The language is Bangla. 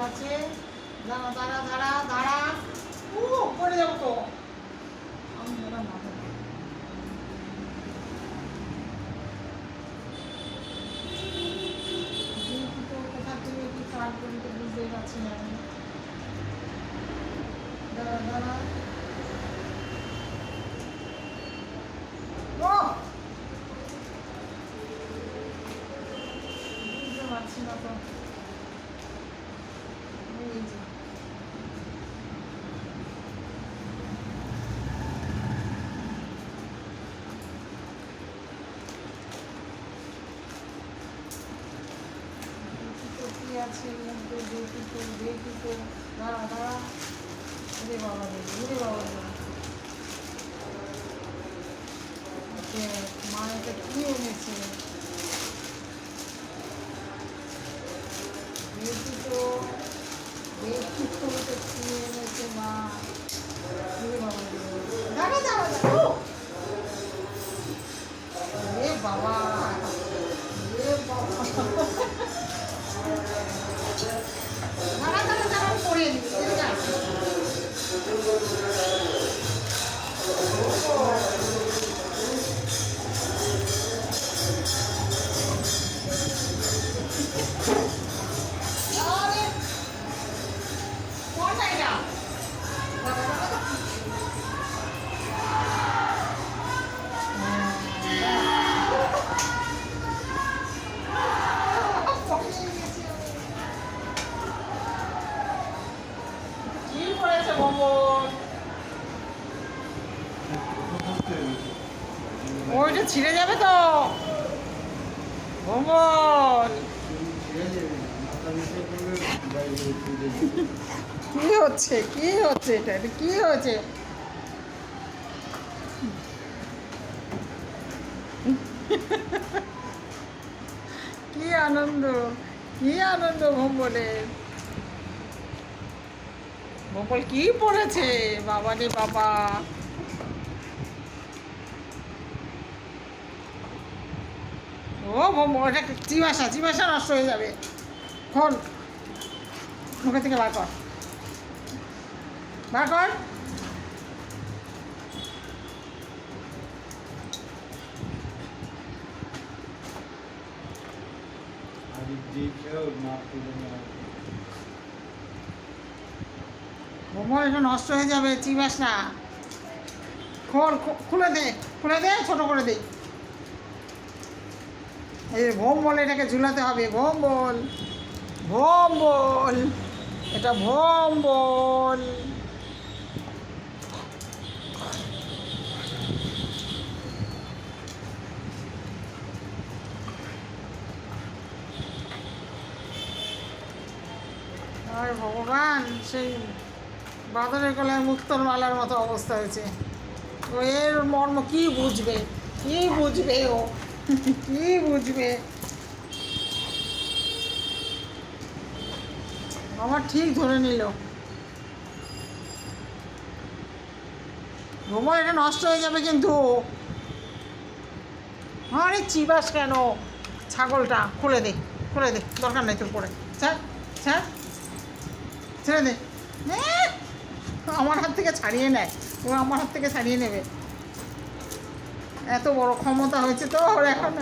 আছে। দাঁড়া দাঁড়া দাঁড়া দাঁড়া, ও পড়ে যাবো তো আমি। দাঁড়া না, তো কোথা থেকে কি কাট করি তো বুঝতেই পারছি না আমি। দাঁড়া দাঁড়া, ও বুঝতে পারছি না তো। এই যে কি আছে মধ্যে, দেখি তো দেখি তো। দাঁড়া দাঁড়া, রে বাবা রে, রে বাবা রে। মা এটা কি এনেছে দেখি তো, দেখি তো এটা কি এনেছে মা। রে বাবা রে, দাঁড়া দাঁড়া দাঁড়া, রে বাবা, রে বাবা, দাঁড়া দাঁড়া দাঁড়া, পড়ে দিচ্ছি। কি করেছে ভ্রমণ? ওইটা ছিঁড়ে যাবে তো ভ্রমণ। কি হচ্ছে, কি হচ্ছে, এটা এটা কি হয়েছে? কি আনন্দ, কি আনন্দ ভ্রমণের। ভোপাল কি পড়েছে বাবা রে বাবা। ও ওটা চিবাসা, চিবাসা নষ্ট হয়ে যাবে। খোল, মুখে থেকে বার কর, বার কর। ভোমল এটা নষ্ট হয়ে যাবে, চিবাস না। খোল, খুলে দে, খুলে দে, ছোট করে দে। এই ভোম বল, এটাকে ঝুলাতে হবে। ভোম বল, ভোম বল, এটা ভোম বল। আর ভগবান, সেই বাদরের গলায় মুক্তোর মালার মতো অবস্থা হয়েছে। ও এর মর্ম কি বুঝবে, কি বুঝবে ও, কি বুঝবে। আমার ঠিক ধরে নিল। ভ্রমণ এটা নষ্ট হয়ে যাবে কিন্তু। আরে চিবাস কেন ছাগলটা? খুলে দে, খুলে দে, দরকার নেই তোর পরে। ছাড় ছাড়, ছেড়ে দে। আমার হাত থেকে ছাড়িয়ে নেয়, ও আমার হাত থেকে ছাড়িয়ে নেবে। এত বড় ক্ষমতা হয়েছে তো ওর এখন।